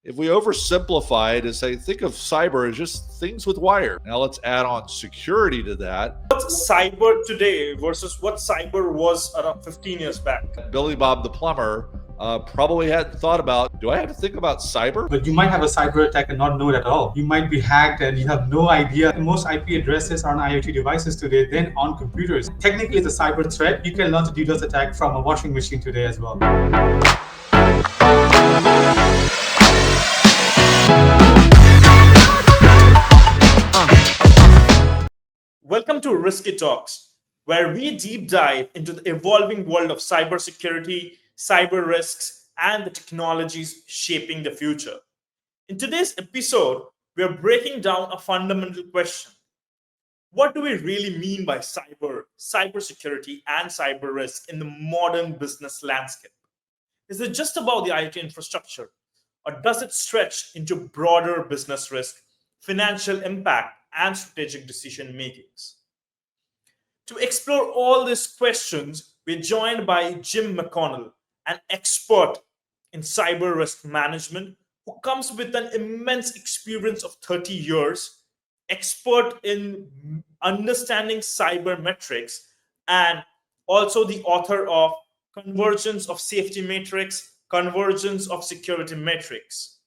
if we oversimplify it and say, think of cyber as just things with wire. Now let's add on security to that. What's cyber today versus what cyber was around 15 years back? Billy Bob the plumber probably hadn't thought about, do I have to think about cyber? But you might have a cyber attack and not know it at all. You might be hacked and you have no idea. Most IP addresses are on IoT devices today, then on computers. Technically, it's a cyber threat. You can launch a DDoS attack from a washing machine today as well. Welcome to Risky Talks, where we deep dive into the evolving world of cybersecurity, cyber risks, and the technologies shaping the future. In today's episode, we are breaking down a fundamental question. What do we really mean by cybersecurity, and cyber risk in the modern business landscape? Is it just about the IT infrastructure, or does it stretch into broader business risk, financial impact, and strategic decision makings? To explore all these questions, we're joined by Jim McConnell, an expert in cyber risk management who comes with an immense experience of 30 years, expert in understanding cyber metrics, and also the author of Convergence of Safety Metrics, Convergence of Security Metrics.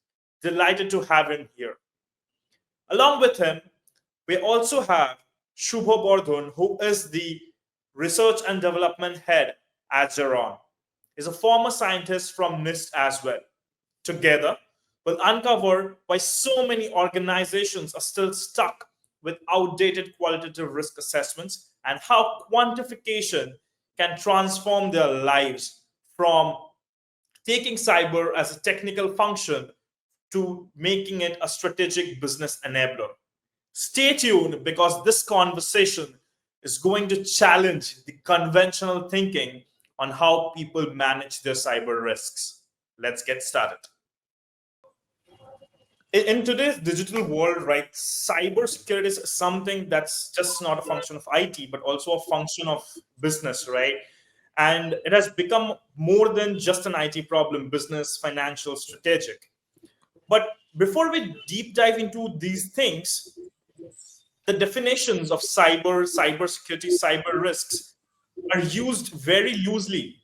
Delighted to have him here. Along with him, we also have Shuvo Bardhan, who is the Research and Development Head at Zeron. He's a former scientist from NIST as well. Together, we'll uncover why so many organizations are still stuck with outdated qualitative risk assessments and how quantification can transform their lives from taking cyber as a technical function to making it a strategic business enabler. Stay tuned because this conversation is going to challenge the conventional thinking on how people manage their cyber risks. Let's get started. In today's digital world, right, cybersecurity is something that's just not a function of IT, but also a function of business, right? And it has become more than just an IT problem, business, financial, strategic. But before we deep dive into these things, the definitions of cybersecurity, cyber risks are used very loosely,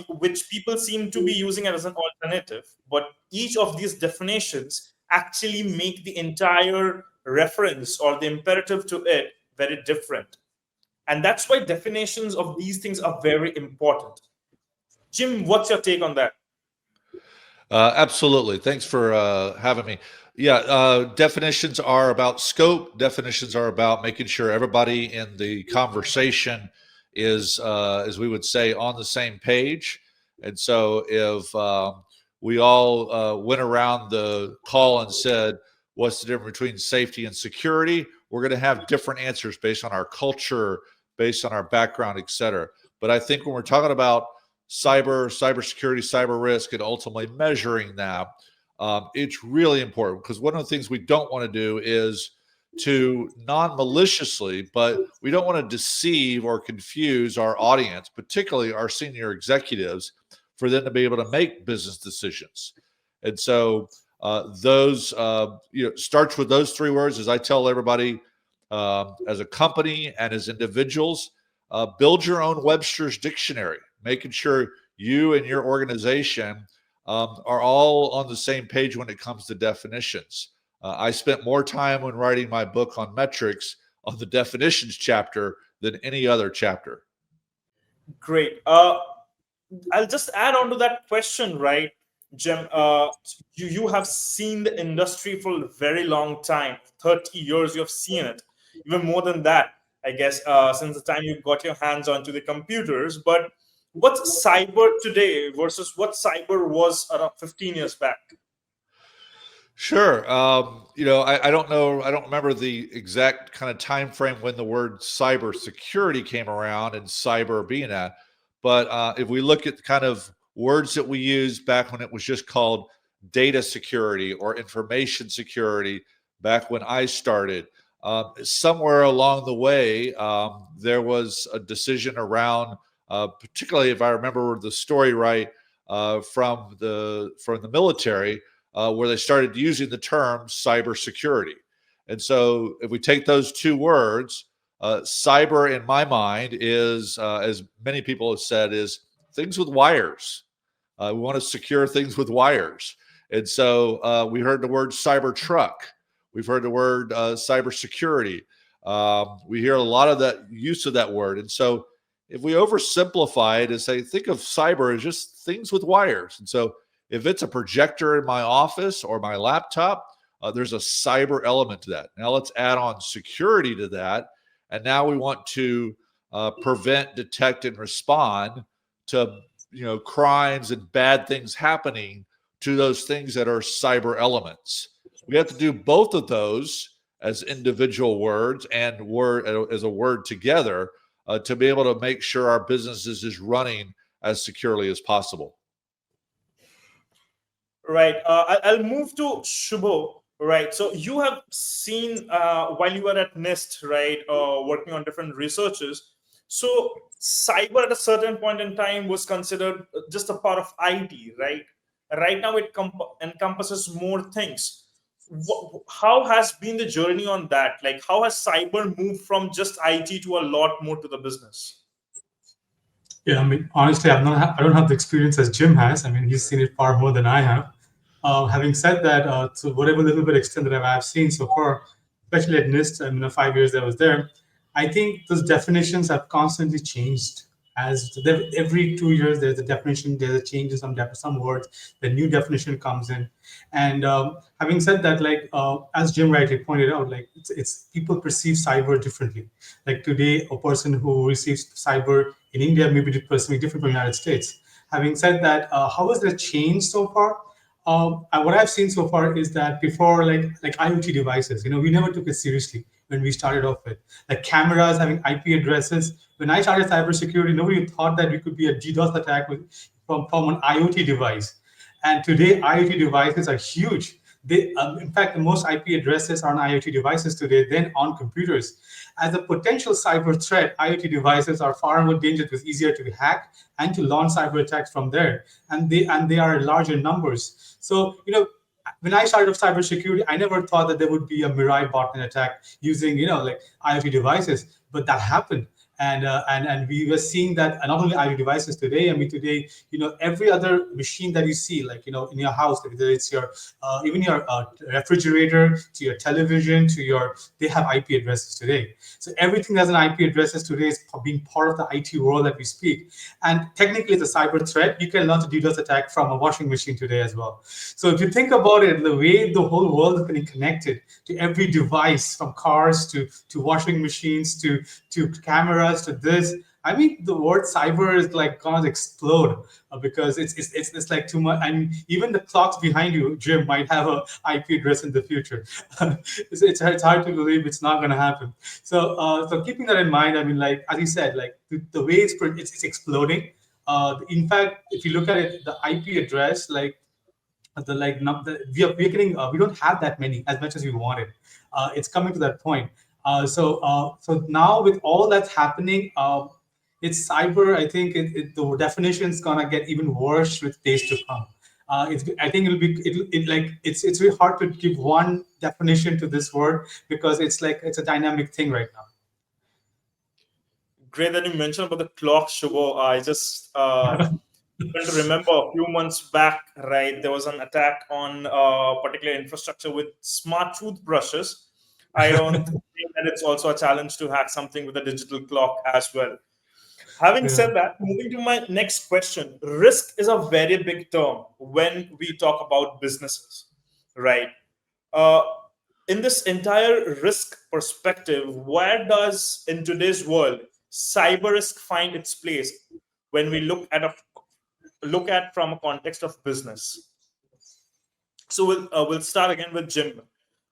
which people seem to be using it as an alternative. But each of these definitions actually make the entire reference or the imperative to it very different. And that's why definitions of these things are very important. Jim, what's your take on that? Absolutely. Thanks for having me. Yeah, definitions are about scope. Definitions are about making sure everybody in the conversation is, as we would say, on the same page. And so if we all went around the call and said, what's the difference between safety and security? We're going to have different answers based on our culture, based on our background, et cetera. But I think when we're talking about cybersecurity, cyber risk, and ultimately measuring that, it's really important because one of the things we don't want to do is to non-maliciously, but we don't want to deceive or confuse our audience, particularly our senior executives, for them to be able to make business decisions. And so those starts with those three words. As I tell everybody, as a company and as individuals, build your own Webster's dictionary, making sure you and your organization are all on the same page when it comes to definitions. I spent more time when writing my book on metrics on the definitions chapter than any other chapter. Great. I'll just add on to that question, right, Jim? You have seen the industry for a very long time, 30 years. You have seen it, even more than that, I guess, since the time you got your hands onto the computers. But what's cyber today versus what cyber was around 15 years back? Sure. I don't know. I don't remember the exact kind of time frame when the word cybersecurity came around and cyber being that. But if we look at the kind of words that we used back when it was just called data security or information security, back when I started, somewhere along the way, there was a decision around, particularly if I remember the story right, from the military, where they started using the term cybersecurity. And so if we take those two words, cyber in my mind is, as many people have said, is things with wires. We want to secure things with wires. And so we heard the word cyber truck. We've heard the word cybersecurity. We hear a lot of that use of that word. And so if we oversimplify it and say, think of cyber as just things with wires. And so if it's a projector in my office or my laptop, there's a cyber element to that. Now let's add on security to that. And now we want to prevent, detect, and respond to crimes and bad things happening to those things that are cyber elements. We have to do both of those as individual words and as a word together to be able to make sure our businesses is running as securely as possible. Right. I'll move to Shuvo. Right. So you have seen while you were at NIST, right, working on different researches. So cyber at a certain point in time was considered just a part of IT, right? Right now it encompasses more things. How has been the journey on that? Like, how has cyber moved from just IT to a lot more to the business? Yeah, I mean, honestly, I don't have the experience as Jim has. I mean, he's seen it far more than I have. Having said that, to whatever little bit extent that I've seen so far, especially at NIST, in the 5 years that I was there, I think those definitions have constantly changed. As every 2 years, there's a definition, there's a change in some words, the new definition comes in. And having said that, like as Jim rightly pointed out, like it's people perceive cyber differently. Like today, a person who receives cyber in India may be personally different from the United States. Having said that, how has that changed so far? What I've seen so far is that before, like IoT devices, we never took it seriously when we started off with like cameras having IP addresses. When I started cybersecurity, nobody thought that we could be a DDoS attack from an IoT device. And today, IoT devices are huge. In fact, the most IP addresses are on IoT devices today than on computers. As a potential cyber threat, IoT devices are far more dangerous. It's easier to hack and to launch cyber attacks from there, and they are in larger numbers. So when I started off cybersecurity, I never thought that there would be a Mirai botnet attack using like IoT devices, but that happened. And we were seeing that not only IoT devices today. I mean, today, every other machine that you see, like in your house, whether it's your even your refrigerator to your television they have IP addresses today. So everything that's an IP addresses today is being part of the IT world that we speak. And technically, it's a cyber threat. You can launch a DDoS attack from a washing machine today as well. So if you think about it, the way the whole world is getting connected to every device, from cars to washing machines to cameras to this, I mean, the word cyber is like gonna explode because it's like too much. I mean, even the clocks behind you, Jim, might have a IP address in the future. it's hard to believe it's not gonna happen. So keeping that in mind, I mean, like as you said, like the way it's exploding. In fact, if you look at it, the IP address, like we don't have that many as much as we wanted. It's coming to that point. So now with all that's happening, it's cyber. I think the definition is gonna get even worse with days to come. I think it's really hard to give one definition to this word because it's a dynamic thing right now. Great that you mentioned about the clock, Shuvo. I just to remember a few months back, right, there was an attack on particular infrastructure with smart toothbrushes. I don't think that it's also a challenge to hack something with a digital clock as well. Having said that, moving to my next question, risk is a very big term when we talk about businesses, right? In this entire risk perspective, where does, in today's world, cyber risk find its place when we look at from a context of business? So we'll start again with Jim.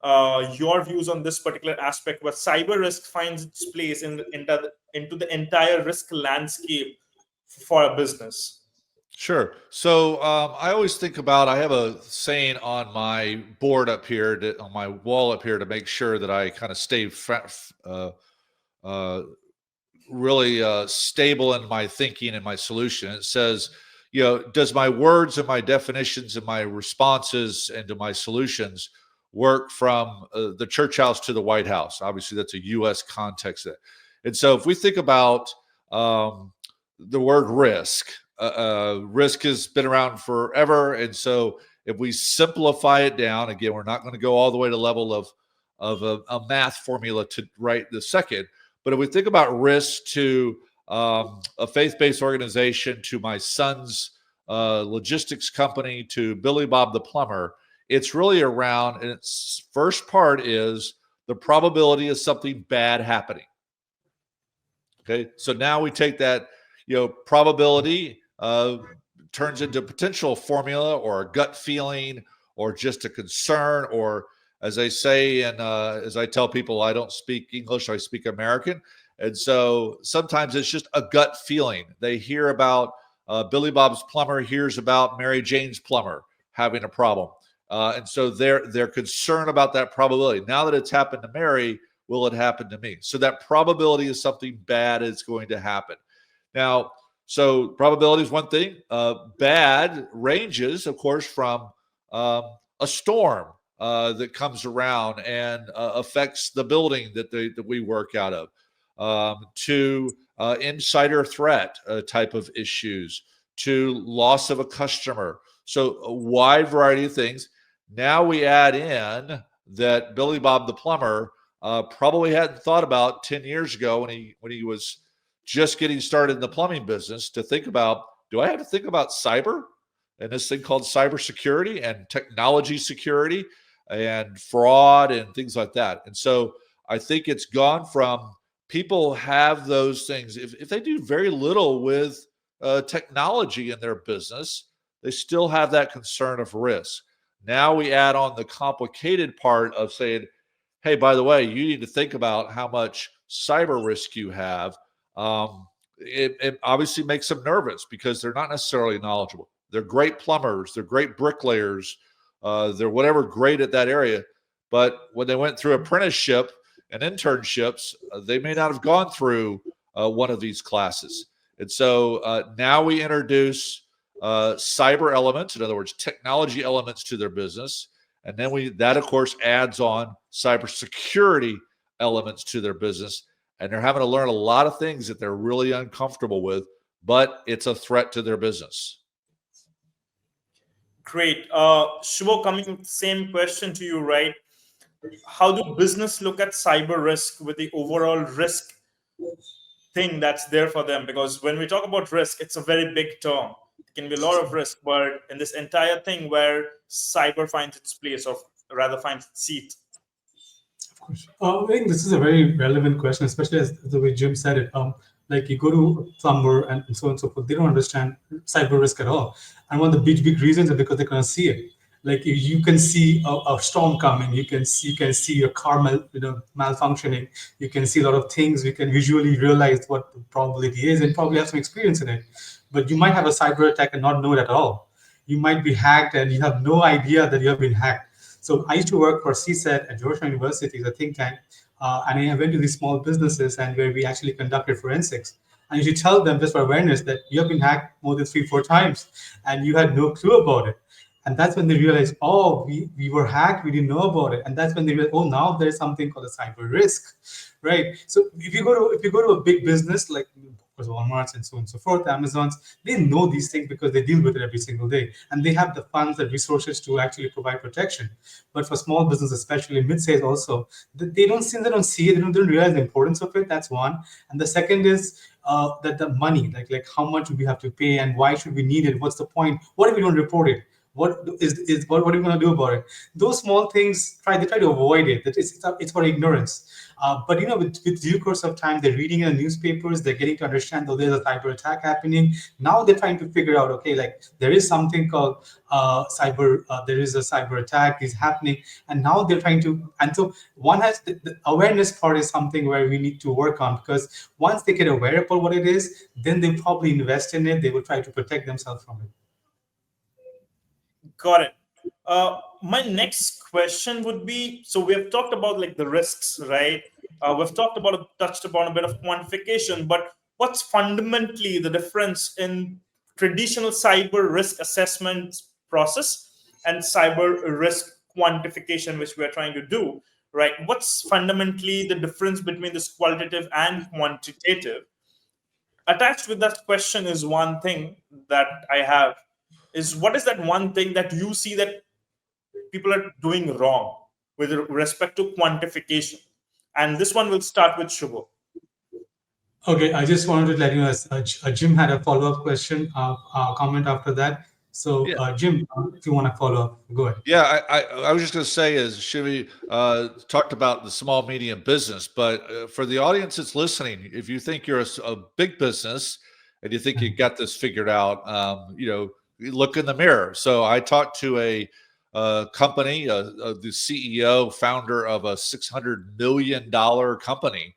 Your views on this particular aspect, where cyber risk finds its place into the entire risk landscape for a business. Sure. So I always think about, I have a saying on my board up here, on my wall up here, to make sure that I kind of stay really stable in my thinking and my solution. It says, does my words and my definitions and my responses and to my solutions work from the church house to the White House? Obviously, that's a U.S. context. And so if we think about the word risk, risk has been around forever. And so if we simplify it down, again, we're not going to go all the way to the level of a math formula to right this second. But if we think about risk to a faith-based organization, to my son's logistics company, to Billy Bob the plumber, it's really around, and its first part is the probability of something bad happening. Okay, so now we take that, probability turns into potential formula or a gut feeling or just a concern, or as I say, and as I tell people, I don't speak English, I speak American. And so sometimes it's just a gut feeling. They hear about Billy Bob's plumber, hears about Mary Jane's plumber having a problem. And so they're concerned about that probability. Now that it's happened to Mary, will it happen to me? So that probability is something bad is going to happen. Now, so probability is one thing. Bad ranges, of course, from a storm that comes around and affects the building that we work out of, to insider threat type of issues, to loss of a customer. So a wide variety of things. Now we add in that Billy Bob the plumber probably hadn't thought about 10 years ago when he was just getting started in the plumbing business, to think about, do I have to think about cyber and this thing called cybersecurity and technology security and fraud and things like that? And so I think it's gone from people have those things. If they do very little with technology in their business, they still have that concern of risk. Now we add on the complicated part of saying, hey, by the way, you need to think about how much cyber risk you have. It obviously makes them nervous because they're not necessarily knowledgeable. They're great plumbers, they're great bricklayers, they're whatever great at that area. But when they went through apprenticeship and internships, they may not have gone through one of these classes. And so now we introduce cyber elements, in other words, technology elements to their business. And then that, of course, adds on cybersecurity elements to their business. And they're having to learn a lot of things that they're really uncomfortable with, but it's a threat to their business. Great. Shuvo, coming same question to you, right? How do business look at cyber risk with the overall risk thing that's there for them? Because when we talk about risk, it's a very big term. It can be a lot of risk, but in this entire thing where cyber finds its place, or rather finds its seat. Of course. I think this is a very relevant question, especially as the way Jim said it. Like you go to a plumber and so on and so forth, they don't understand cyber risk at all. And one of the big reasons is because they can't see it. Like you can see a storm coming, you can see your car malfunctioning, you can see a lot of things, you can visually realize what the probability is and probably have some experience in it. But you might have a cyber attack and not know it at all. You might be hacked and you have no idea that you have been hacked. So I used to work for CSET at Georgetown University, a think tank, and I went to these small businesses and where we actually conducted forensics. And you should tell them, just for awareness, that you have been hacked more than 3-4 times and you had no clue about it. And that's when they realized, oh, we were hacked, we didn't know about it. And that's when they realized, oh, now there's something called a cyber risk, right? So if you go to a big business like Walmart's and so on and so forth, Amazon's, they know these things because they deal with it every single day. And they have the funds and resources to actually provide protection. But for small business, especially mid-size also, they don't see it, they don't realize the importance of it. That's one. And the second is that the money, like how much do we have to pay and why should we need it? What's the point? What if we don't report it? What are we going to do about it? Those small things, they try to avoid it. That it's for ignorance. But with due course of time, they're reading in the newspapers, they're getting to understand that there's a cyber attack happening. Now they're trying to figure out, okay, like there is something called there is a cyber attack is happening, and now they're trying to. And so one has the awareness part is something where we need to work on, because once they get aware about what it is, then they probably invest in it. They will try to protect themselves from it. Got it. My next question would be, so we have talked about like the risks, right? We've touched upon a bit of quantification, but what's fundamentally the difference in traditional cyber risk assessment process and cyber risk quantification, which we are trying to do, right? What's fundamentally the difference between this qualitative and quantitative? Attached with that question is one thing that I have is, what is that one thing that you see that people are doing wrong with respect to quantification? And this one will start with Shuvo. Okay, I just wanted to let you know, Jim had a follow-up question, comment after that. So, Yeah. Jim, if you want to follow up, go ahead. Yeah, I was just going to say, is Shivi talked about the small medium business, but for the audience that's listening, if you think you're a big business and you think you got this figured out, you look in the mirror. So I talked to a company, the CEO, founder of a $600 million company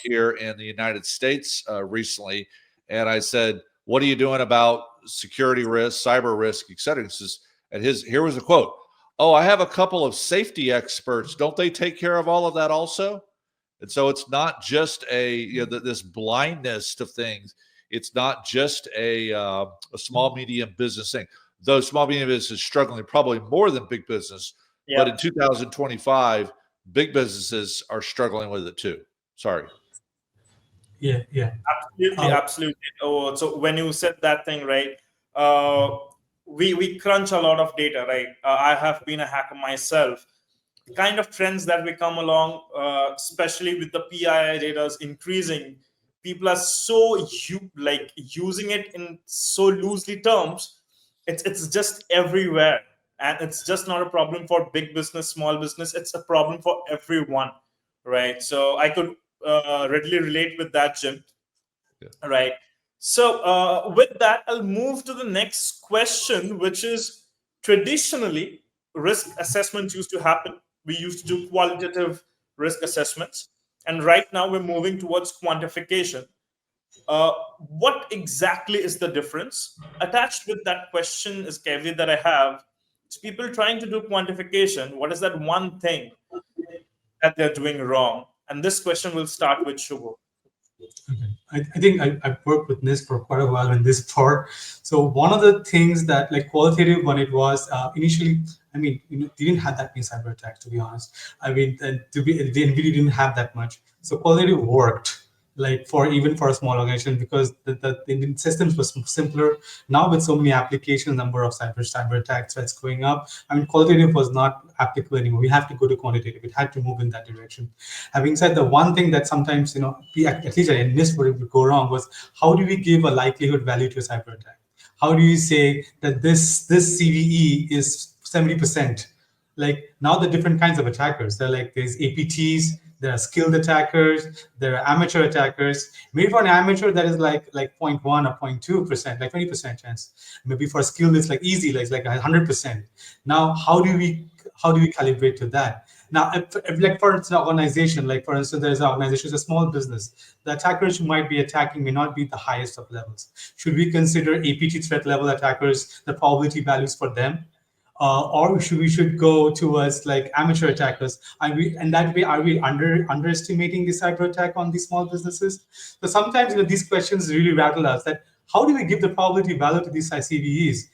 here in the United States recently, and I said, "What are you doing about security risk, cyber risk, et cetera?" He says, and here was a quote: "Oh, I have a couple of safety experts. Don't they take care of all of that also?" And so it's not just this blindness to things. It's not just a small medium business thing. Though small medium business is struggling probably more than big business, but in 2025, big businesses are struggling with it too. Sorry. Yeah. Absolutely. Oh, so when you said that thing, right? We crunch a lot of data, right? I have been a hacker myself. The kind of trends that we come along, especially with the PII data is increasing, people are so using it in so loosely terms. It's just everywhere, and it's just not a problem for big business, small business. It's a problem for everyone, right? So I could readily relate with that, Jim. Yeah. Right. So with that, I'll move to the next question, which is, traditionally, risk assessments used to happen. We used to do qualitative risk assessments, and right now we're moving towards quantification. What exactly is the difference? Attached with that question is caveat that I have. It's people trying to do quantification. What is that one thing that they're doing wrong? And this question will start with Shuvo. Okay. I think I've worked with NIST for quite a while in this part. So one of the things that, like, qualitative, when it was initially, I mean, they didn't have that many cyber attacks, to be honest. I mean, the NVIDIA didn't have that much. So qualitative worked, like, even for a small organization, because the systems was simpler. Now with so many applications, number of cyber attack threats going up, I mean, qualitative was not applicable anymore. We have to go to quantitative. It had to move in that direction. Having said, the one thing that sometimes, at least in this would go wrong was, how do we give a likelihood value to a cyber attack? How do you say that this CVE is 70%? Like, now the different kinds of attackers. There's APTs, there are skilled attackers, there are amateur attackers. Maybe for an amateur that is like 0.1 or 0.2%, like 20% chance. Maybe for skilled it's like easy, like 100%. Now, how do we calibrate to that? Now, if like for an organization, like for instance, there's an organization, it's a small business, the attackers who might be attacking may not be the highest of levels. Should we consider APT threat level attackers, the probability values for them? Or we should go towards like amateur attackers? And that way, are we underestimating the cyber attack on these small businesses? So sometimes, these questions really rattle us. That how do we give the probability value to these CVEs?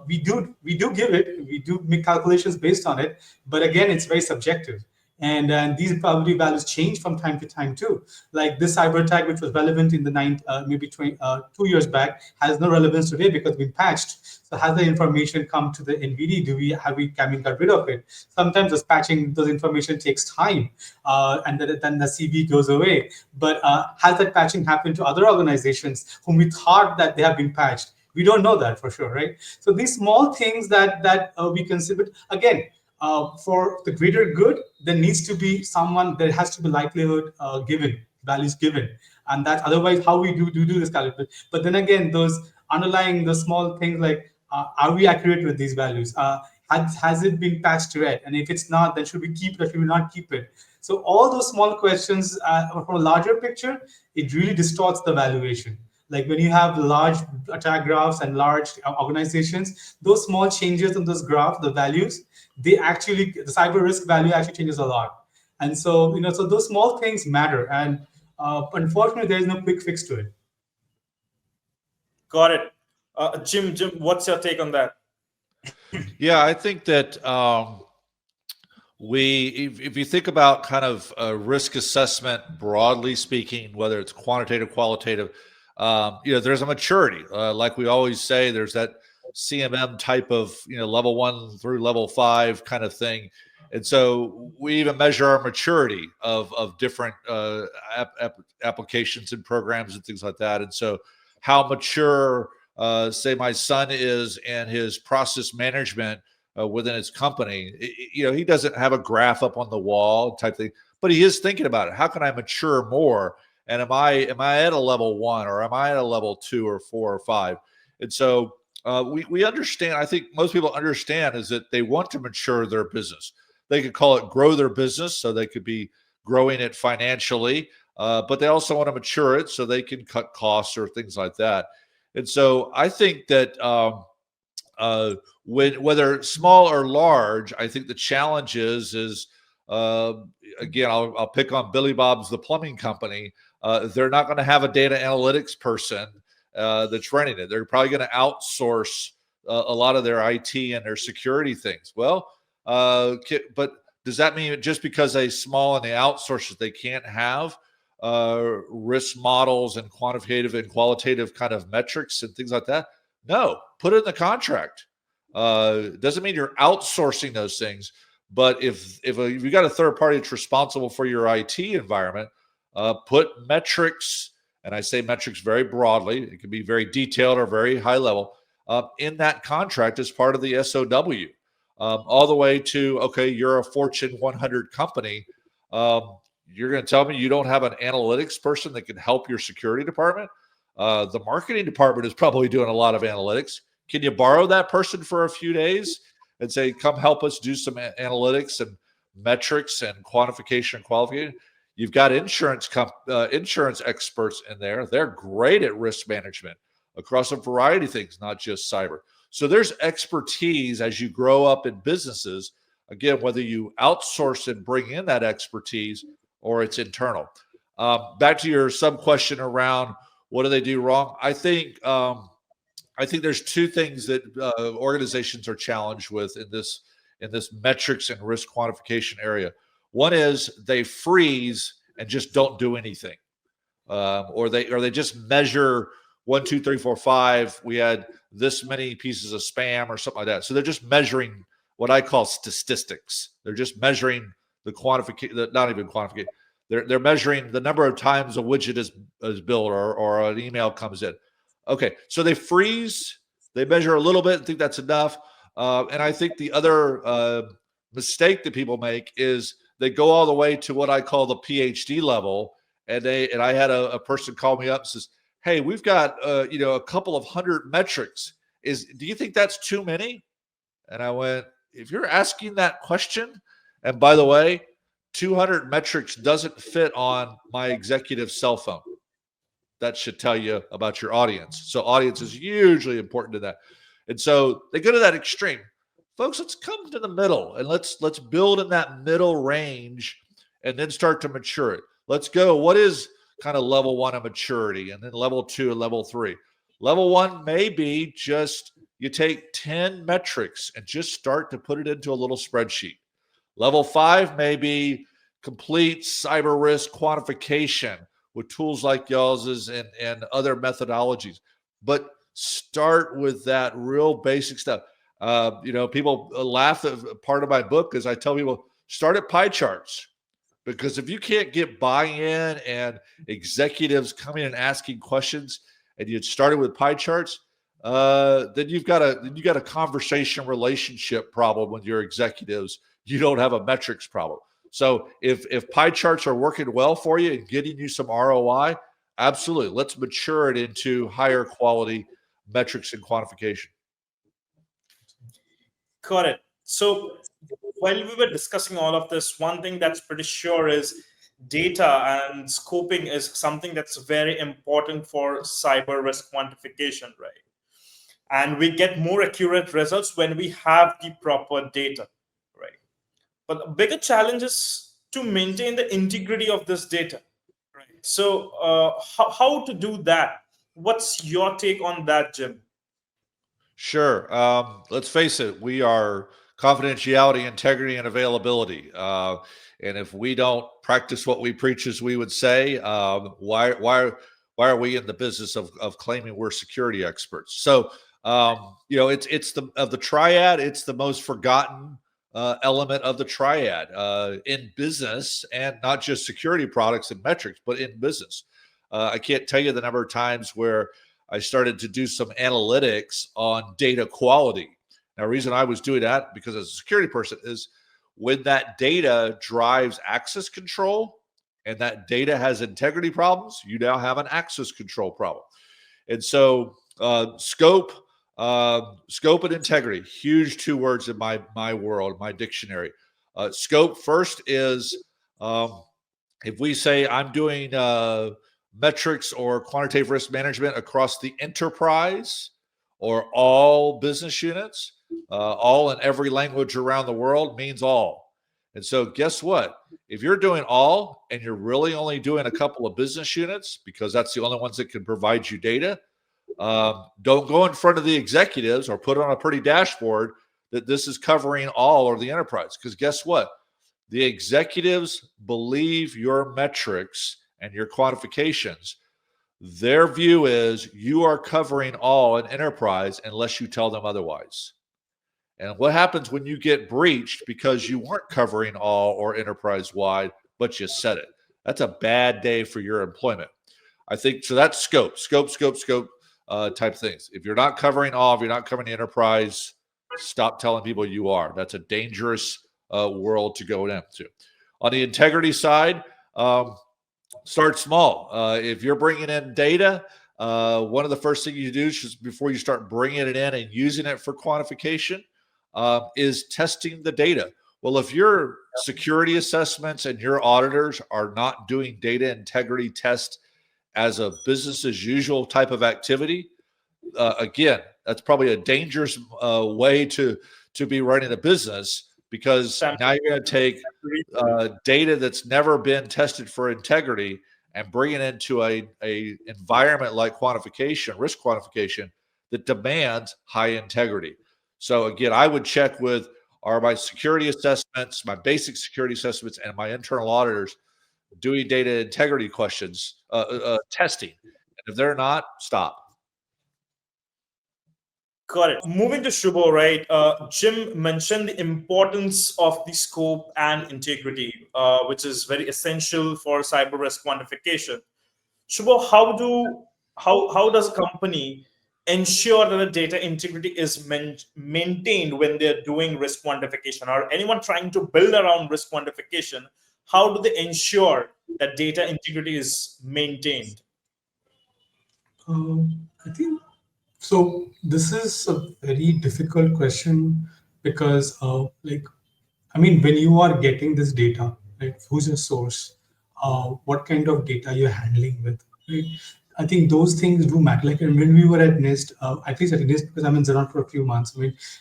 We do give it. We do make calculations based on it, but again, it's very subjective. And these probability values change from time to time too. Like this cyber attack, which was relevant in the 2 years back, has no relevance today because we've patched. So has the information come to the NVD? Have we got rid of it? Sometimes this patching, those information takes time, and then the CV goes away. But has that patching happened to other organizations whom we thought that they have been patched? We don't know that for sure, right? So these small things that we consider, again, for the greater good, there needs to be there has to be likelihood values given. And that otherwise, how we do this calculation. But then again, those underlying the small things like, are we accurate with these values? Has it been patched red? And if it's not, then should we keep it or should we not keep it? So all those small questions from a larger picture, it really distorts the valuation. Like when you have large attack graphs and large organizations, those small changes in those graphs, the values, the cyber risk value actually changes a lot. And so, so those small things matter. And unfortunately, there is no quick fix to it. Got it. Jim, what's your take on that? Yeah, I think that if you think about kind of risk assessment broadly speaking, whether it's quantitative, qualitative, there's a maturity. Like we always say, there's that CMM type of level 1 through level 5 kind of thing, and so we even measure our maturity of different applications and programs and things like that. And so, how mature, say, my son is in his process management within his company. He doesn't have a graph up on the wall type thing, but he is thinking about it. How can I mature more? And am I at a level 1, or am I at a level 2 or 4 or 5? And so we understand. I think most people understand is that they want to mature their business. They could call it grow their business, so they could be growing it financially, but they also want to mature it so they can cut costs or things like that. And so I think that whether small or large, I think the challenge is again, I'll pick on Billy Bob's the plumbing company. They're not going to have a data analytics person that's running it. They're probably going to outsource a lot of their IT and their security things. Well, but does that mean just because they small and they outsource it, they can't have risk models and quantitative and qualitative kind of metrics and things like that? No, put it in the contract. Doesn't mean you're outsourcing those things, but if you got a third party that's responsible for your IT environment, put metrics, and I say metrics very broadly. It can be very detailed or very high level in that contract as part of the SOW, all the way to, okay, you're a Fortune 100 company. You're going to tell me you don't have an analytics person that can help your security department? The marketing department is probably doing a lot of analytics. Can you borrow that person for a few days and say, come help us do some analytics and metrics and quantification and qualification? You've got insurance experts in there. They're great at risk management across a variety of things, not just cyber. So there's expertise as you grow up in businesses, again, whether you outsource and bring in that expertise or it's internal. Back to your sub question around what do they do wrong? I think there's two things that organizations are challenged with in this metrics and risk quantification area. One is they freeze and just don't do anything, or they just measure 1, 2, 3, 4, 5. We had this many pieces of spam or something like that. So they're just measuring what I call statistics. They're just measuring the quantification, not even quantification. They're measuring the number of times a widget is built or an email comes in. Okay, so they freeze, they measure a little bit and think that's enough. And I think the other mistake that people make is they go all the way to what I call the PhD level. And I had a person call me up and says, hey, we've got a couple of 100 metrics. Do you think that's too many? And I went, if you're asking that question, and by the way, 200 metrics doesn't fit on my executive cell phone. That should tell you about your audience. So audience is hugely important to that. And so they go to that extreme. Folks, let's come to the middle and let's build in that middle range and then start to mature it. Let's go. What is kind of level 1 of maturity, and then level 2 and level 3? Level 1 may be just you take 10 metrics and just start to put it into a little spreadsheet. Level 5 may be complete cyber risk quantification with tools like y'all's and other methodologies. But start with that real basic stuff. People laugh at part of my book is I tell people, start at pie charts. Because if you can't get buy-in and executives coming and asking questions, and you started with pie charts, then you've got a conversation relationship problem with your executives. You don't have a metrics problem. So if pie charts are working well for you and getting you some ROI, absolutely, let's mature it into higher quality metrics and quantification. Got it. So while we were discussing all of this, one thing that's pretty sure is data and scoping is something that's very important for cyber risk quantification, right? And we get more accurate results when we have the proper data, right? But the bigger challenge is to maintain the integrity of this data, right? So how to do that? What's your take on that, Jim? Sure. Let's face it, we are confidentiality, integrity, and availability. And if we don't practice what we preach, as we would say, why are we in the business of claiming we're security experts? So, it's the of the triad. It's the most forgotten element of the triad in business, and not just security products and metrics, but in business. I can't tell you the number of times where I started to do some analytics on data quality. Now, the reason I was doing that, because as a security person, is when that data drives access control and that data has integrity problems, you now have an access control problem. And so scope and integrity, huge two words in my world, my dictionary. Scope first is if we say I'm doing metrics or quantitative risk management across the enterprise or all business units, all in every language around the world means all. And so, guess what? If you're doing all and you're really only doing a couple of business units because that's the only ones that can provide you data, don't go in front of the executives or put on a pretty dashboard that this is covering all or the enterprise. Because guess what? The executives believe your metrics and your quantifications. Their view is you are covering all in enterprise unless you tell them otherwise. And what happens when you get breached because you weren't covering all or enterprise wide, but you said it? That's a bad day for your employment. I think so. That's scope type things. If you're not covering all, if you're not covering the enterprise, stop telling people you are. That's a dangerous world to go into. On the integrity side, start small. If you're bringing in data, one of the first things you do is before you start bringing it in and using it for quantification is testing the data. Well, if your security assessments and your auditors are not doing data integrity tests as a business as usual type of activity, again, that's probably a dangerous way to be running a business, because now you're going to take data that's never been tested for integrity and bring it into a environment like quantification, risk quantification, that demands high integrity. So again, I would check with are my security assessments, my basic security assessments, and my internal auditors doing data integrity questions, testing. And if they're not, stop. Got it. Moving to Shubo, right? Jim mentioned the importance of the scope and integrity, which is very essential for cyber risk quantification. Shubo, how does a company ensure that the data integrity is maintained when they're doing risk quantification, or anyone trying to build around risk quantification? How do they ensure that data integrity is maintained? I think so. This is a very difficult question because, when you are getting this data, right? Who's your source? What kind of data you're handling with, right? I think those things do matter. Like, and when we were at NIST, at least at NIST, because I'm in Zeron for a few months.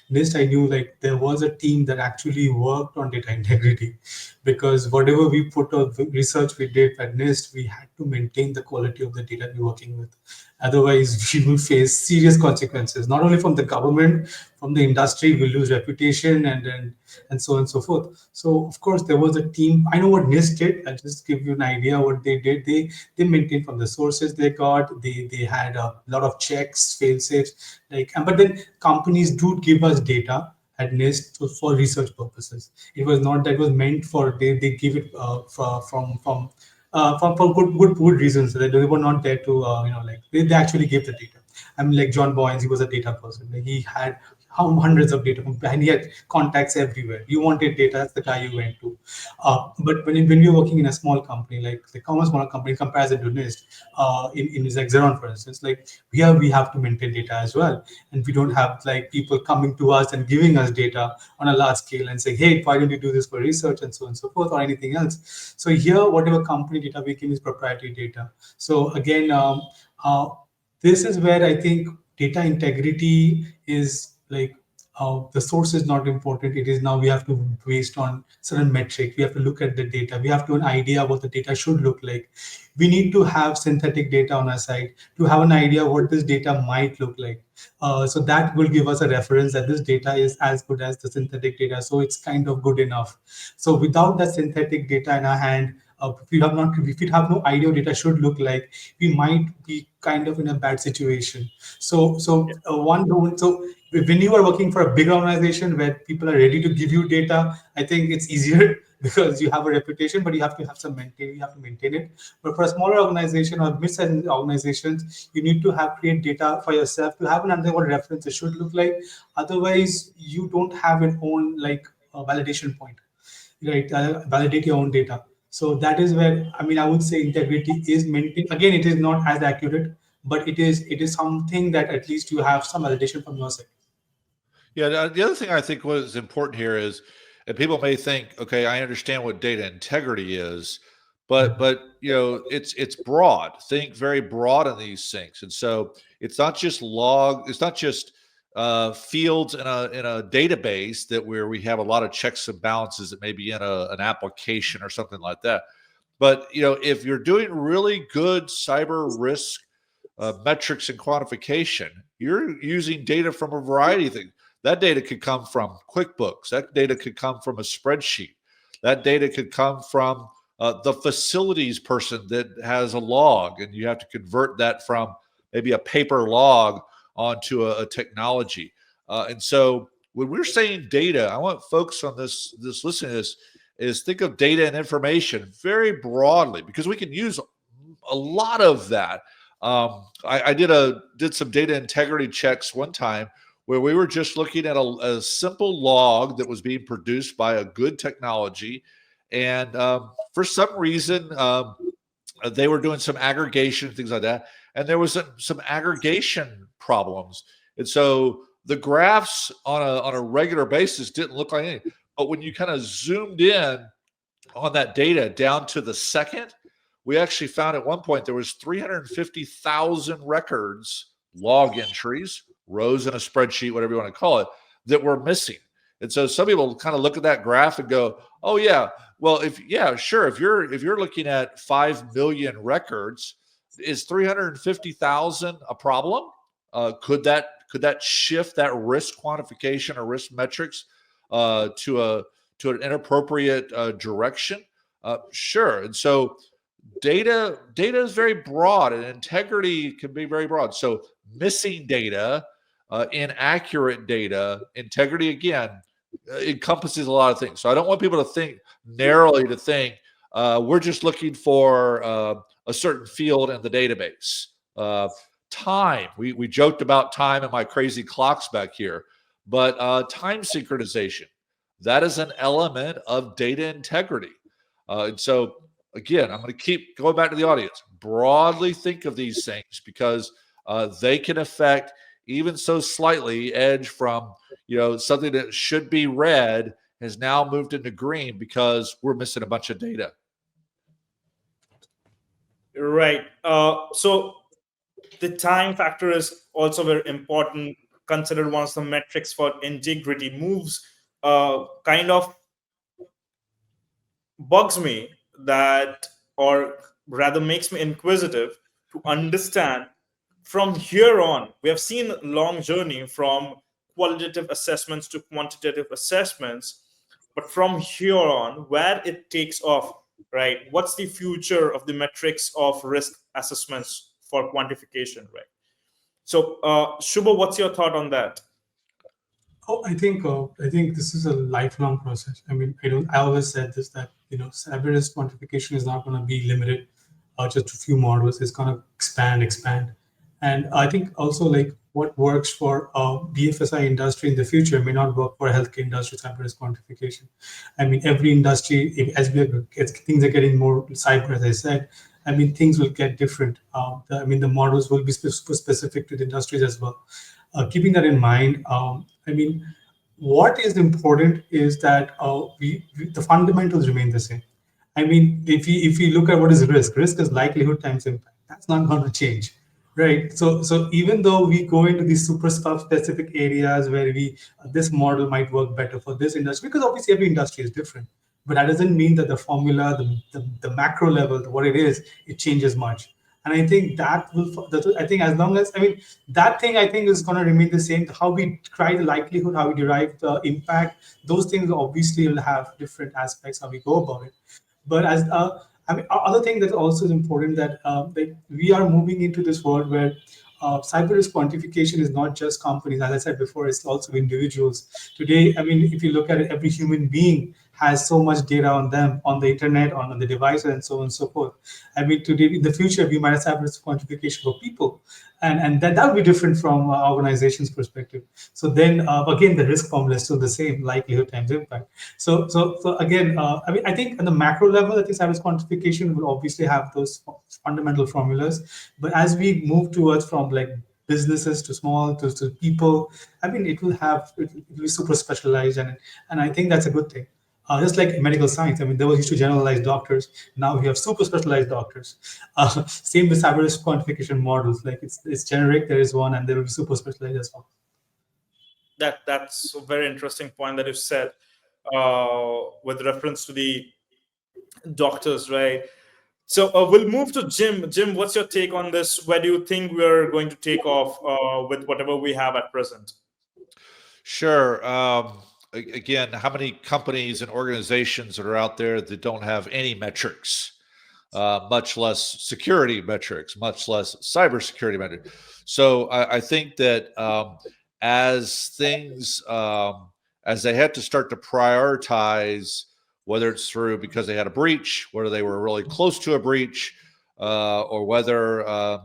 NIST, I knew like there was a team that actually worked on data integrity, because whatever we put of research we did at NIST, we had to maintain the quality of the data we're working with. Otherwise, we will face serious consequences, not only from the government, from the industry. We'll lose reputation and so on and so forth. So, of course, there was a team. I know what NIST did. I'll just give you an idea what they did. They maintained from the sources they got. They had a lot of checks, fail safes. But then companies do give us data at NIST for research purposes. It was not that it was meant for they give it for good reasons. That they were not there to they actually gave the data. I mean, like John Boyens, he was a data person. Like, he had hundreds of data, and he had contacts everywhere. You wanted data, that's the guy you went to. But when you're working in a small company, like the common small company, in comparison to NIST, in like Zeron, for instance, like here we have to maintain data as well, and we don't have like people coming to us and giving us data on a large scale and saying, hey, why don't you do this for research and so on and so forth, or anything else. So here, whatever company data we give is proprietary data. So again, this is where I think data integrity is like the source is not important. It is now we have to, based on certain metric, we have to look at the data. We have to have an idea what the data should look like. We need to have synthetic data on our side to have an idea what this data might look like. So that will give us a reference that this data is as good as the synthetic data. So it's kind of good enough. So without that synthetic data in our hand, if we have no idea what data should look like, we might be kind of in a bad situation. When you are working for a big organization where people are ready to give you data, I think it's easier because you have a reputation, but you have to maintain it. But for a smaller organization or mid-sized organizations, you need to create data for yourself to have an idea what references should look like. Otherwise, you don't have an own validation point, right? Validate your own data. So that is where, I would say integrity is maintained. Again, it is not as accurate, but it is something that at least you have some validation from your side. Yeah, the other thing I think was important here is, and people may think, okay, I understand what data integrity is, but it's broad. Think very broad on these things, and so it's not just fields in a database where we have a lot of checks and balances that may be in an application or something like that. But if you're doing really good cyber risk metrics and quantification, you're using data from a variety of things. That data could come from QuickBooks. That data could come from a spreadsheet. That data could come from the facilities person that has a log, and you have to convert that from maybe a paper log onto a technology. And so when we're saying data, I want folks on this listening to this is think of data and information very broadly, because we can use a lot of that. I did some data integrity checks one time where we were just looking at a simple log that was being produced by a good technology. And for some reason, they were doing some aggregation, things like that. And there was some aggregation problems. And so the graphs on a regular basis didn't look like anything. But when you kind of zoomed in on that data down to the second, we actually found at one point there was 350,000 records, log entries, rows in a spreadsheet, whatever you want to call it, that were missing. And so some people kind of look at that graph and go, "Oh yeah, well if you're looking at 5 million records, is 350,000 a problem? Could that shift that risk quantification or risk metrics to an inappropriate direction?" Sure. And so data is very broad, and integrity can be very broad. So missing data, inaccurate data, integrity again encompasses a lot of things. So I don't want people to think narrowly we're just looking for a certain field in the database. Time, we joked about time and my crazy clocks back here, but time synchronization, that is an element of data integrity. And so again, I'm going to keep going back to the audience. Broadly think of these things, because they can affect even so slightly edge from something that should be red has now moved into green because we're missing a bunch of data. Right. So the time factor is also very important, considered one of the metrics for integrity. Moves kind of bugs me or rather makes me inquisitive to understand from here on. We have seen a long journey from qualitative assessments to quantitative assessments, but from here on, where it takes off, right? What's the future of the metrics of risk assessments for quantification, right? So, Shuvo, what's your thought on that? Oh, I think this is a lifelong process. I always said this, that cyber risk quantification is not going to be limited just to a few models. It's going to expand. And I think also what works for BFSI industry in the future may not work for healthcare industry cyber risk quantification. Every industry, as things are getting more cyber, as I said, things will get different. The models will be specific to the industries as well. Keeping that in mind, what is important is that the fundamentals remain the same. If we look at what is risk is likelihood times impact. That's not going to change, Right. So even though we go into these super specific areas where this model might work better for this industry, because obviously every industry is different, but that doesn't mean that the formula, the macro level, what it is, it changes much. And I think I think as long as, I mean, that thing I think is going to remain the same. How we try the likelihood, how we derive the impact, those things obviously will have different aspects how we go about it. But I mean, other thing that also is important that we are moving into this world where cyber risk quantification is not just companies. As I said before, it's also individuals. Today, I mean, if you look at it, every human being has so much data on them, on the internet, on the device, and so on and so forth. I mean, today in the future, we might have cyber risk quantification for people, and that will be different from organizations' perspective. So then again, the risk formula is still the same: likelihood times impact. So again, I mean, I think on the macro level, I think cyber risk quantification will obviously have those fundamental formulas. But as we move towards from like businesses to small to people, I mean, it will be super specialized, and I think that's a good thing. Just like medical science, I mean, they were used to generalize doctors. Now we have super specialized doctors. Same with cyber risk quantification models. Like it's generic, there is one, and there will be super specialized as well. That's a very interesting point that you said with reference to the doctors, right? So we'll move to Jim. Jim, what's your take on this? Where do you think we're going to take off with whatever we have at present? Sure. Again, how many companies and organizations that are out there that don't have any metrics, much less security metrics, much less cybersecurity metrics? So I think that as things, as they had to start to prioritize, whether it's through because they had a breach, whether they were really close to a breach, or whether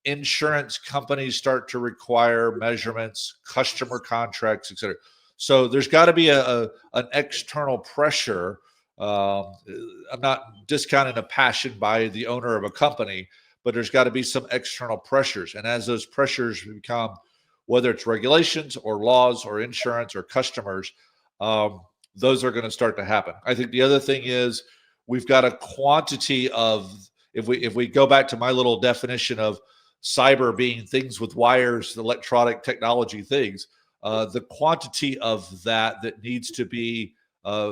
insurance companies start to require measurements, customer contracts, et cetera. So there's got to be an external pressure. I'm not discounting a passion by the owner of a company, but there's got to be some external pressures. And as those pressures become, whether it's regulations or laws or insurance or customers, those are going to start to happen. I think the other thing is we've got a quantity of, if we go back to my little definition of cyber being things with wires, electronic technology things, the quantity of that needs to be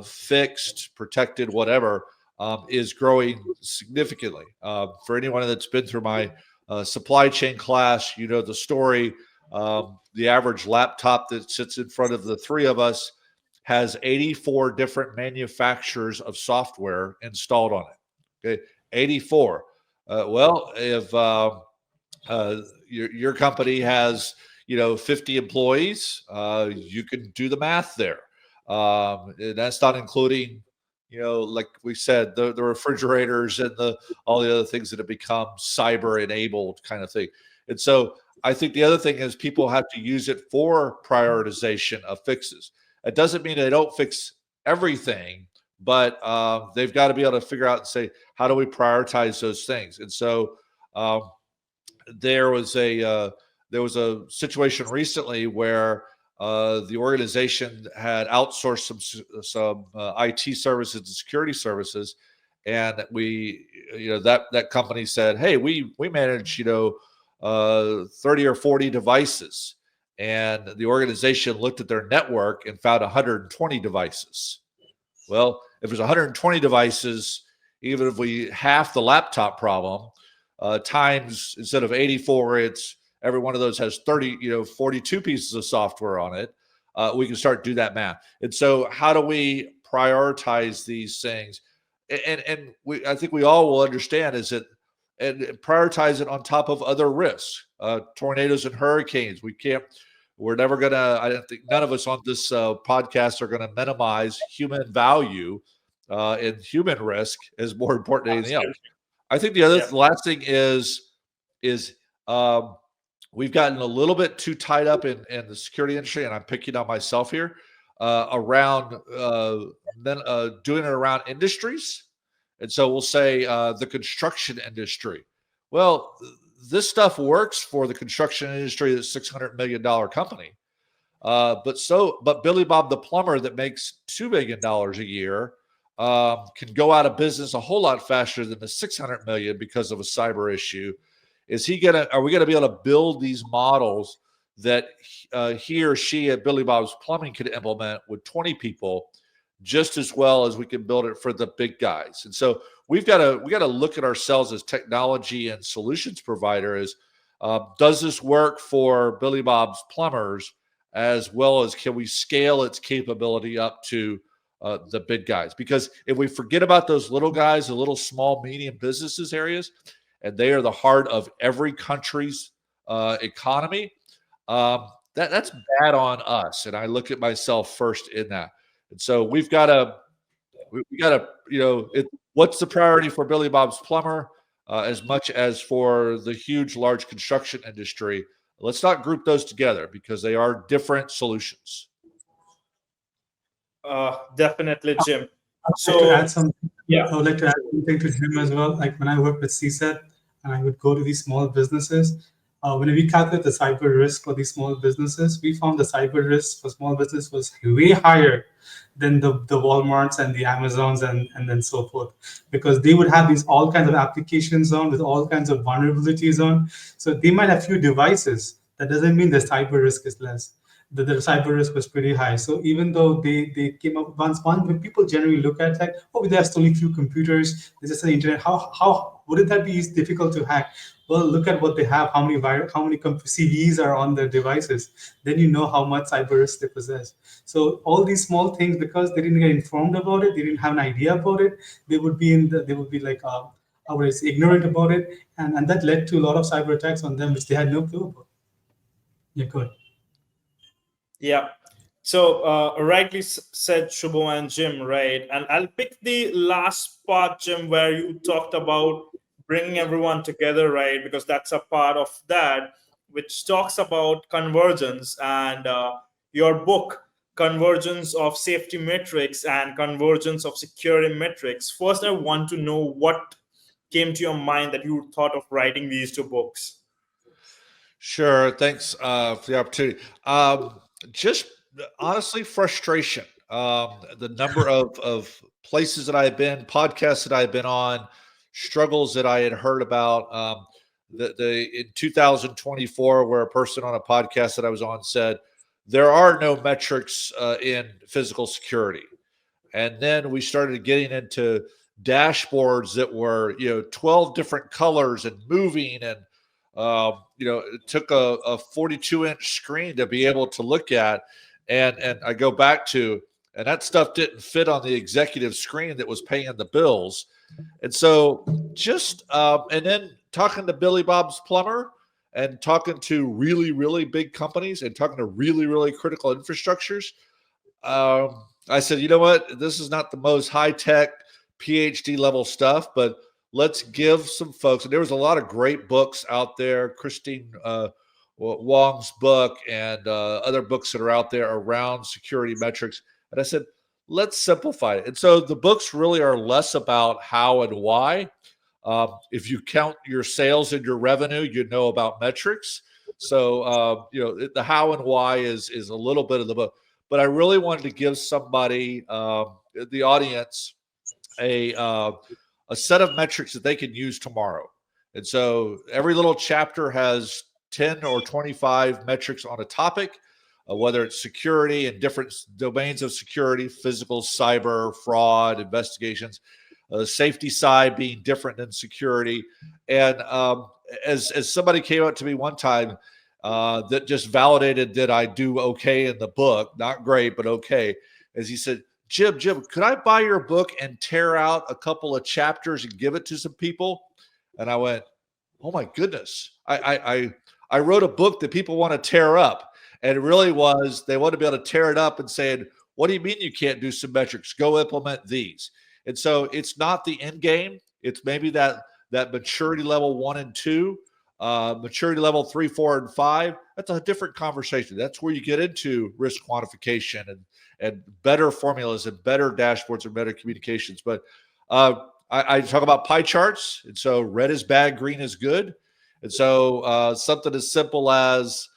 fixed, protected, whatever, is growing significantly. For anyone that's been through my supply chain class, you know the story. The average laptop that sits in front of the three of us has 84 different manufacturers of software installed on it. Okay, 84. Well, if your company has 50 employees, you can do the math there. That's not including like we said, the refrigerators and all the other things that have become cyber enabled kind of thing. And so I think the other thing is people have to use it for prioritization of fixes. It doesn't mean they don't fix everything, but they've got to be able to figure out and say, how do we prioritize those things? And so there was a situation recently where the organization had outsourced some IT services and security services, and that company said, hey, we manage 30 or 40 devices. And the organization looked at their network and found 120 devices. Well, if there's 120 devices, even if we half the laptop problem, times instead of 84, it's every one of those has 42 pieces of software on it. We can start do that math. And so how do we prioritize these things? And I think we all will understand is that, and prioritize it on top of other risks, tornadoes and hurricanes. We're never going to, I don't think none of us on this podcast are going to minimize human value and human risk is more important than anything else. I think the last thing is we've gotten a little bit too tied up in the security industry, and I'm picking on myself here, around doing it around industries. And so we'll say the construction industry. Well, this stuff works for the construction industry that's $600 million company. But Billy Bob the plumber that makes $2 million a year can go out of business a whole lot faster than the $600 million because of a cyber issue. are we gonna be able to build these models that he or she at Billy Bob's Plumbing could implement with 20 people just as well as we can build it for the big guys? And so we got to look at ourselves as technology and solutions provider as does this work for Billy Bob's Plumbers, as well as can we scale its capability up to the big guys? Because if we forget about those little guys, the little small, medium businesses areas, and they are the heart of every country's economy, that's bad on us. And I look at myself first in that. And so we got to, what's the priority for Billy Bob's Plumber as much as for the huge, large construction industry? Let's not group those together because they are different solutions. Definitely, Jim. So to add something, I would like to add something to Jim as well. Like when I worked with CSET and I would go to these small businesses, when we calculate the cyber risk for these small businesses, we found the cyber risk for small business was way higher than the Walmarts and the Amazons and then so forth, because they would have these all kinds of applications on with all kinds of vulnerabilities on. So they might have few devices. That doesn't mean the cyber risk is less. The cyber risk was pretty high. So even though they came up when people generally look at like, oh, they have only few computers, it's just the internet. How wouldn't that be difficult to hack? Well, look at what they have, how many CVEs are on their devices. Then you know how much cyber risk they possess. So all these small things, because they didn't get informed about it, they didn't have an idea about it, they would be like ignorant about it, and that led to a lot of cyber attacks on them, which they had no clue about. Yeah, go ahead. Yeah. So rightly said, Shuvo and Jim, right? And I'll pick the last part, Jim, where you talked about bringing everyone together, right? Because that's a part of that, which talks about convergence and your book, Convergence of Safety Metrics and Convergence of Security Metrics. First, I want to know what came to your mind that you thought of writing these two books. Sure. Thanks for the opportunity. Just honestly, frustration. The number of places that I've been, podcasts that I've been on, struggles that I had heard about. In 2024, where a person on a podcast that I was on said, there are no metrics in physical security. And then we started getting into dashboards that were, 12 different colors and moving, and it took a 42-inch screen to be able to look at. And I go back to, and that stuff didn't fit on the executive screen that was paying the bills. And so just, and then talking to Billy Bob's Plumber and talking to really, really big companies and talking to really, really critical infrastructures, I said, you know what, this is not the most high-tech PhD level stuff, but let's give some folks, and there was a lot of great books out there, Christine Wong's book and other books that are out there around security metrics. And I said, let's simplify it. And so the books really are less about how and why. If you count your sales and your revenue, you know about metrics. So, the how and why is a little bit of the book. But I really wanted to give somebody, the audience, a set of metrics that they can use tomorrow. And so every little chapter has 10 or 25 metrics on a topic, whether it's security and different domains of security, physical, cyber, fraud, investigations, safety side being different than security. And as somebody came up to me one time that just validated that I do okay in the book, not great, but okay, as he said, Jim, could I buy your book and tear out a couple of chapters and give it to some people? And I went, oh my goodness. I wrote a book that people want to tear up. And it really was, they want to be able to tear it up and saying, what do you mean you can't do some metrics? Go implement these. And so it's not the end game. It's maybe that maturity level 1 and 2, maturity level 3, 4, and 5. That's a different conversation. That's where you get into risk quantification and better formulas and better dashboards and better communications. But I talk about pie charts. And so red is bad, green is good. And so something as simple as,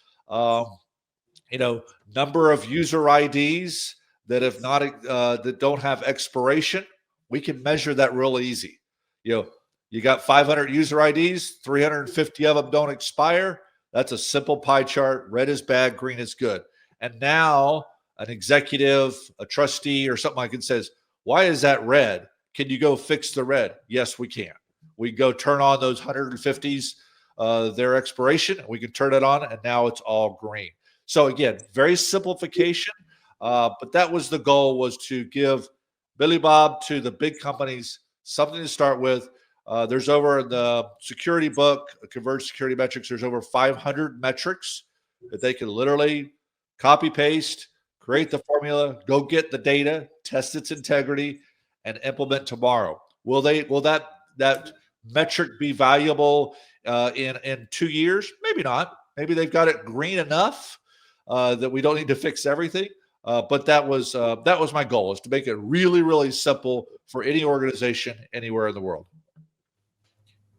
number of user IDs that if not that don't have expiration, we can measure that real easy. You You got 500 user IDs, 350 of them don't expire. That's a simple pie chart. Red is bad, green is good. And now an executive, a trustee, or something like it says, why is that red? Can you go fix the red? Yes, we can. We go turn on those 150s, their expiration, and we can turn it on, and now it's all green. So again, very simplification, but that was the goal, was to give Billy Bob to the big companies something to start with. There's over in the security book, Converged Security Metrics, there's over 500 metrics that they can literally copy paste, create the formula, go get the data, test its integrity, and implement tomorrow. Will that metric be valuable in 2 years? Maybe not. Maybe they've got it green enough that we don't need to fix everything. But that was my goal, is to make it really, really simple for any organization anywhere in the world.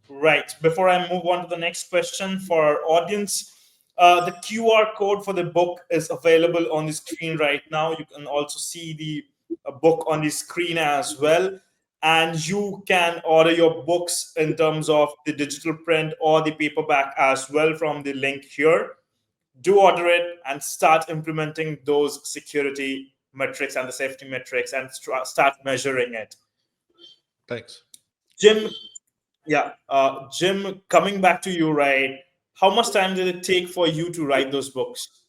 Right. Before I move on to the next question for our audience, the QR code for the book is available on the screen right now. You can also see the book on the screen as well. And you can order your books in terms of the digital print or the paperback as well from the link here. Do order it and start implementing those security metrics and the safety metrics and start measuring it. Thanks. Jim, Jim, coming back to you, right? How much time did it take for you to write those books?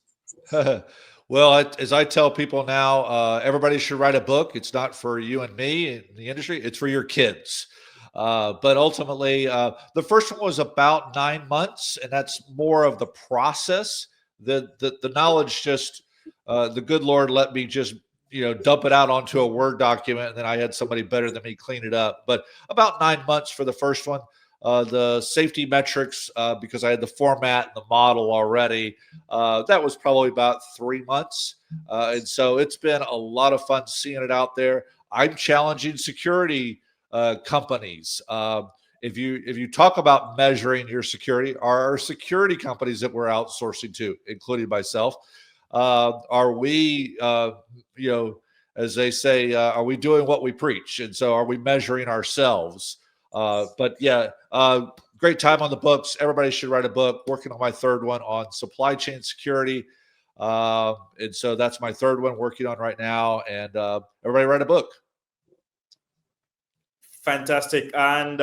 Well, as I tell people now, everybody should write a book. It's not for you and me in the industry. It's for your kids. But ultimately, the first one was about 9 months, and that's more of the process. The knowledge, just the good Lord let me just dump it out onto a Word document, and then I had somebody better than me clean it up. But about 9 months for the first one. The safety metrics, because I had the format and the model already, that was probably about 3 months. And so it's been a lot of fun seeing it out there. I'm challenging security companies. If you talk about measuring your security, our security companies that we're outsourcing to, including myself, are we, as they say, are we doing what we preach? And so are we measuring ourselves? But yeah, great time on the books. Everybody should write a book. Working on my third one on supply chain security. And so that's my third one working on right now. And everybody write a book. Fantastic. And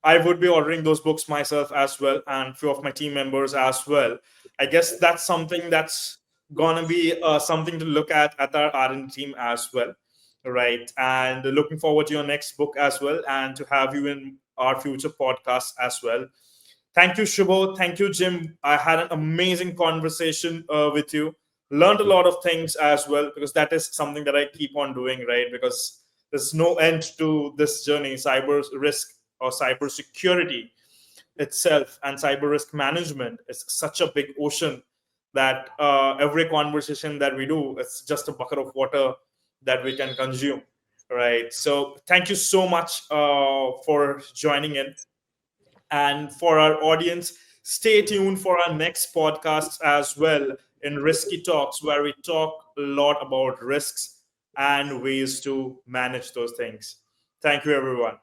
I would be ordering those books myself as well, and a few of my team members as well. I guess that's something that's going to be something to look at our R&D team as well. Right. And looking forward to your next book as well, and to have you in our future podcasts as well. Thank you, Shuvo. Thank you, Jim. I had an amazing conversation with you. Learned a lot of things as well, because that is something that I keep on doing, right? Because there's no end to this journey. Cyber risk or cyber security itself and cyber risk management is such a big ocean that every conversation that we do, it's just a bucket of water that we can consume, right? So thank you so much for joining in. And for our audience, stay tuned for our next podcast as well in Risky Talks, where we talk a lot about risks and ways to manage those things. Thank you, everyone.